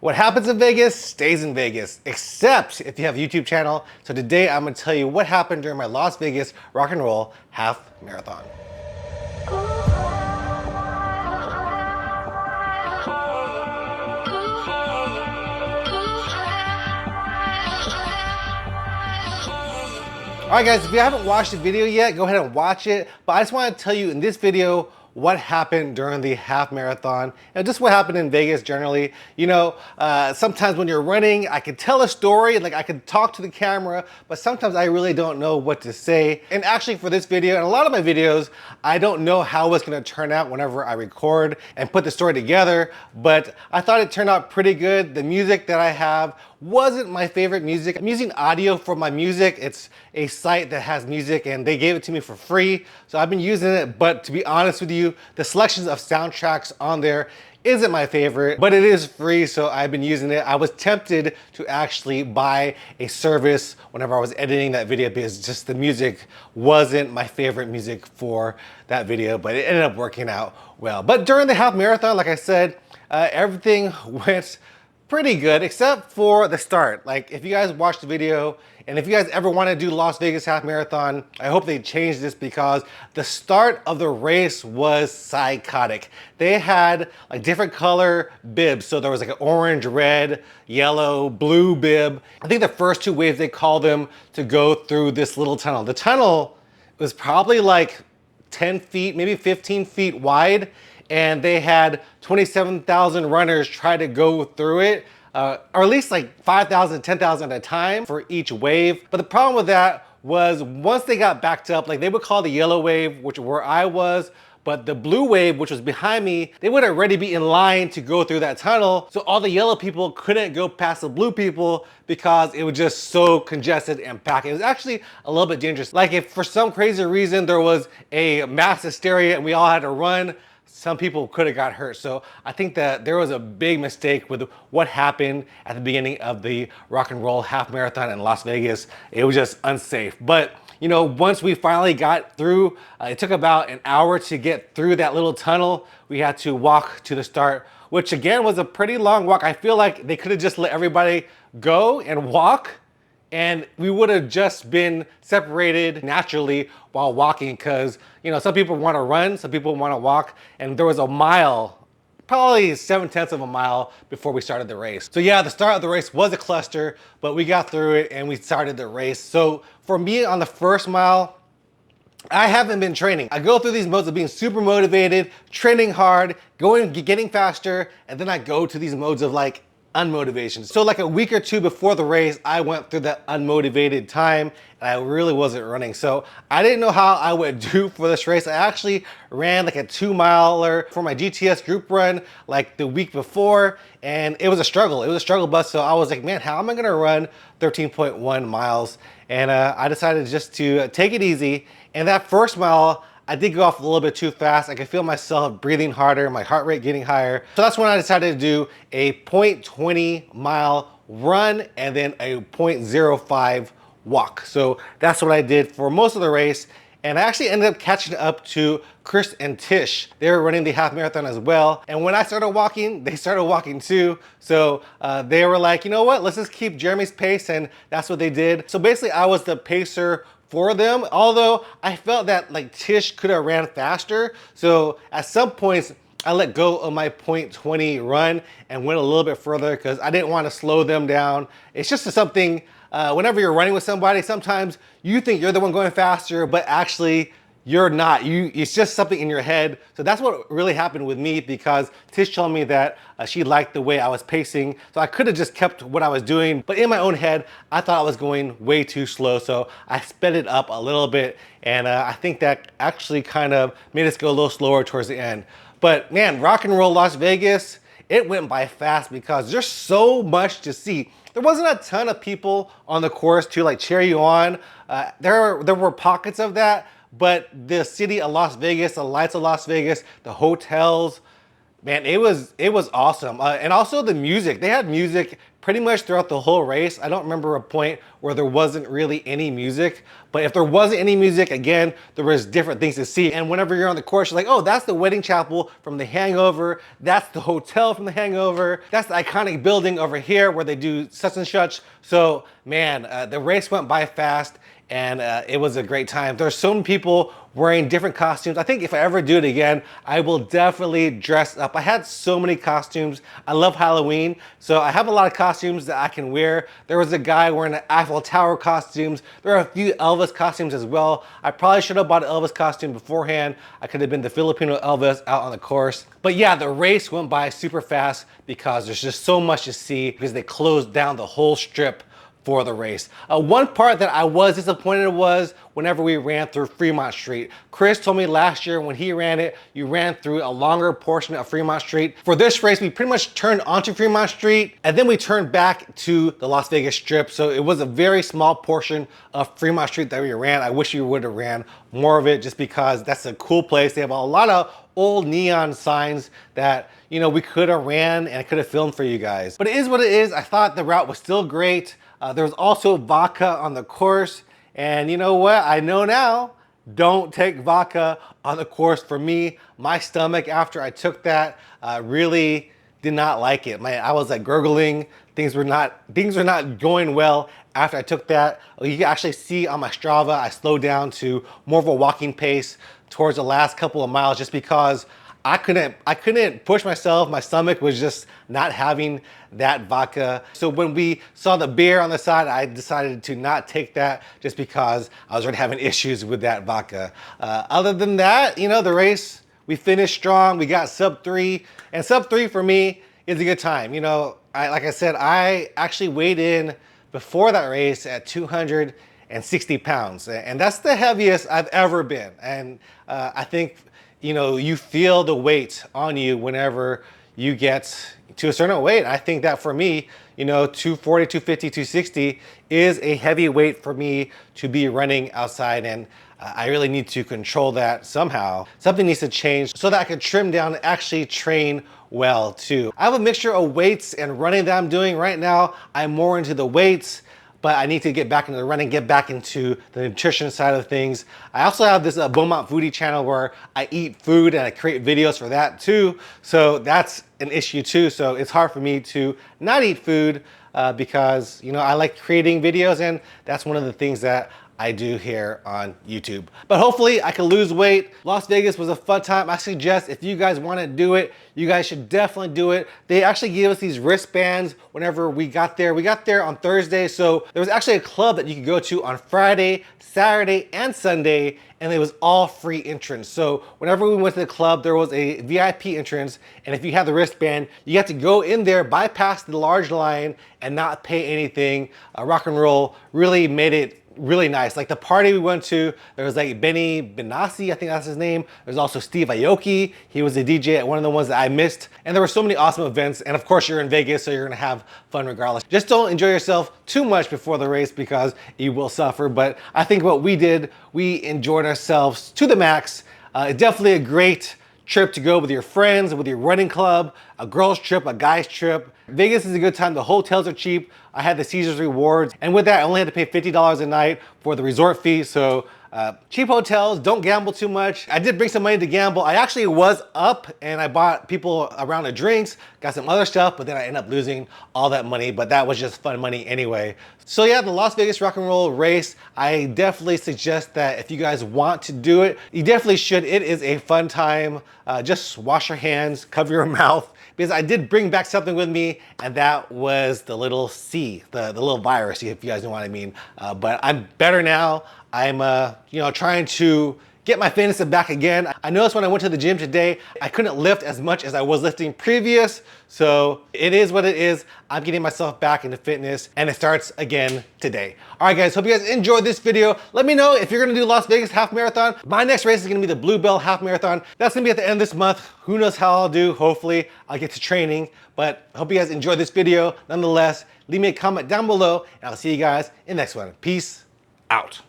What happens in Vegas stays in Vegas, except if you have a YouTube channel. So today I'm gonna tell you what happened during my Las Vegas rock and roll half marathon. All right guys, if you haven't watched the video yet, go ahead and watch it. But I just wanna tell you in this video what happened during the half marathon and just what happened in Vegas generally. Sometimes when you're running, I can tell a story, like I can talk to the camera, but sometimes I really don't know what to say. And actually for this video and a lot of my videos, I don't know how it's gonna turn out whenever I record and put the story together, but I thought it turned out pretty good. The music that I have wasn't my favorite music. I'm using audio for my music. It's a site that has music and they gave it to me for free. So I've been using it, but to be honest with you, the selections of soundtracks on there isn't my favorite, but it is free, so I've been using it. I was tempted to actually buy a service whenever I was editing that video because just the music wasn't my favorite music for that video, but it ended up working out well. But during the half marathon, like I said, everything went pretty good, except for the start. Like if you guys watched the video, and if you guys ever want to do Las Vegas half marathon, I hope they change this because the start of the race was psychotic. They had like different color bibs. So there was like an orange, red, yellow, blue bib. I think the first two waves, they call them to go through this little tunnel. The tunnel was probably like 10 feet, maybe 15 feet wide. And they had 27,000 runners try to go through it, or at least like 5,000, 10,000 at a time for each wave. But the problem with that was once they got backed up, like they would call the yellow wave, which where I was, but the blue wave, which was behind me, they would already be in line to go through that tunnel. So all the yellow people couldn't go past the blue people because it was just so congested and packed. It was actually a little bit dangerous. Like if for some crazy reason there was a mass hysteria and we all had to run, some people could have got hurt. So I think that there was a big mistake with what happened at the beginning of the rock and roll half marathon in Las Vegas. It was just unsafe. But once we finally got through, it took about an hour to get through that little tunnel. We had to walk to the start, which again was a pretty long walk. I feel like they could have just let everybody go and walk, and we would have just been separated naturally while walking because, some people want to run, some people want to walk, and there was a mile, probably 7/10 of a mile before we started the race. So yeah, the start of the race was a cluster, but we got through it and we started the race. So for me on the first mile, I haven't been training. I go through these modes of being super motivated, training hard, getting faster, and then I go to these modes of like unmotivation. So like a week or two before the race, I went through that unmotivated time and I really wasn't running. So I didn't know how I would do for this race. I actually ran like a 2-miler for my GTS group run like the week before, and it was a struggle. It was a struggle bus. So I was like, man, how am I gonna run 13.1 miles? And I decided just to take it easy. And that first mile, I did go off a little bit too fast. I could feel myself breathing harder, my heart rate getting higher. So that's when I decided to do a 0.20 mile run and then a 0.05 walk. So that's what I did for most of the race. And I actually ended up catching up to Chris and Tish. They were running the half marathon as well. And when I started walking, they started walking too. So they were like, you know what, let's just keep Jeremy's pace. And that's what they did. So basically I was the pacer for them, although I felt that like Tish could have ran faster. So at some points, I let go of my 0.20 run and went a little bit further because I didn't want to slow them down. It's just something, whenever you're running with somebody, sometimes you think you're the one going faster, but actually you're not. It's just something in your head. So that's what really happened with me because Tish told me that she liked the way I was pacing. So I could have just kept what I was doing, but in my own head, I thought I was going way too slow. So I sped it up a little bit. And I think that actually kind of made us go a little slower towards the end. But man, rock and roll Las Vegas, it went by fast because there's so much to see. There wasn't a ton of people on the course to like cheer you on. There were pockets of that, but the city of Las Vegas, the lights of Las Vegas, the hotels, Man, it was awesome, and also the music. They had music pretty much throughout the whole race. I don't remember a point where there wasn't really any music, but if there wasn't any music, again, there was different things to see. And whenever you're on the course, you're like, oh, that's the wedding chapel from The Hangover. That's the hotel from The Hangover. That's the iconic building over here where they do such and such. So, man, the race went by fast, and it was a great time. There's so many people wearing different costumes. I think if I ever do it again, I will definitely dress up. I had so many costumes. I love Halloween, so I have a lot of costumes that I can wear. There was a guy wearing an Eiffel Tower costumes. There are a few Elvis costumes as well. I probably should have bought an Elvis costume beforehand. I could have been the Filipino Elvis out on the course. But yeah, the race went by super fast because there's just so much to see because they closed down the whole strip for the race. One part that I was disappointed was whenever we ran through Fremont Street. Chris told me last year when he ran it, you ran through a longer portion of Fremont Street. For this race, we pretty much turned onto Fremont Street and then we turned back to the Las Vegas Strip. So it was a very small portion of Fremont Street that we ran. I wish we would have ran more of it just because that's a cool place. They have a lot of old neon signs that, you know, we could have ran and I could have filmed for you guys. But it is what it is. I thought the route was still great. There was also vodka on the course. And you know what? I know now, don't take vodka on the course. For me, my stomach after I took that really did not like it. I was like gurgling. Things were not going well after I took that. You can actually see on my Strava, I slowed down to more of a walking pace towards the last couple of miles just because I couldn't push myself. My stomach was just not having that vodka. So when we saw the beer on the side, I decided to not take that just because I was already having issues with that vodka. Other than that, you know, the race, we finished strong. We got sub 3, and sub 3 for me is a good time. You know, like I said, I actually weighed in before that race at 260 pounds, and that's the heaviest I've ever been. And I think, you know, you feel the weight on you whenever you get to a certain weight. I think that for me, you know, 240, 250, 260 is a heavy weight for me to be running outside, and I really need to control that somehow. Something needs to change so that I can trim down and actually train well too. I have a mixture of weights and running that I'm doing right now. I'm more into the weights, but I need to get back into the running, get back into the nutrition side of things. I also have this Beaumont Foodie channel where I eat food and I create videos for that too. So that's an issue too. So it's hard for me to not eat food because, you know, I like creating videos, and that's one of the things that I do here on YouTube. But hopefully I can lose weight. Las Vegas was a fun time. I suggest if you guys want to do it, you guys should definitely do it. They actually gave us these wristbands whenever we got there. We got there on Thursday, so there was actually a club that you could go to on Friday, Saturday, and Sunday, and it was all free entrance. So whenever we went to the club, there was a VIP entrance, and if you had the wristband, you had to go in there, bypass the large line, and not pay anything. Rock and Roll really made it really nice. Like the party we went to, there was like Benny Benassi, I think that's his name. There's also Steve Aoki. He was a DJ at one of the ones that I missed. And there were so many awesome events. And of course you're in Vegas, so you're gonna have fun regardless. Just don't enjoy yourself too much before the race because you will suffer. But I think what we did, we enjoyed ourselves to the max. Definitely a great trip to go with your friends, with your running club, a girls trip, a guys trip. Vegas is a good time. The hotels are cheap. I had the Caesars Rewards, and with that I only had to pay $50 a night for the resort fee. So cheap hotels, don't gamble too much. I did bring some money to gamble. I actually was up and I bought people a round of drinks, got some other stuff, but then I ended up losing all that money, but that was just fun money anyway. So yeah, the Las Vegas Rock and Roll race, I definitely suggest that if you guys want to do it, you definitely should. It is a fun time. Just wash your hands, cover your mouth, because I did bring back something with me, and that was the little C, the little virus, if you guys know what I mean. But I'm better now. I'm you know, trying to get my fitness back again. I noticed when I went to the gym today, I couldn't lift as much as I was lifting previous. So it is what it is. I'm getting myself back into fitness, and it starts again today. All right, guys, hope you guys enjoyed this video. Let me know if you're gonna do Las Vegas Half Marathon. My next race is gonna be the Bluebell Half Marathon. That's gonna be at the end of this month. Who knows how I'll do? Hopefully I'll get to training, but I hope you guys enjoyed this video. Nonetheless, leave me a comment down below, and I'll see you guys in the next one. Peace out.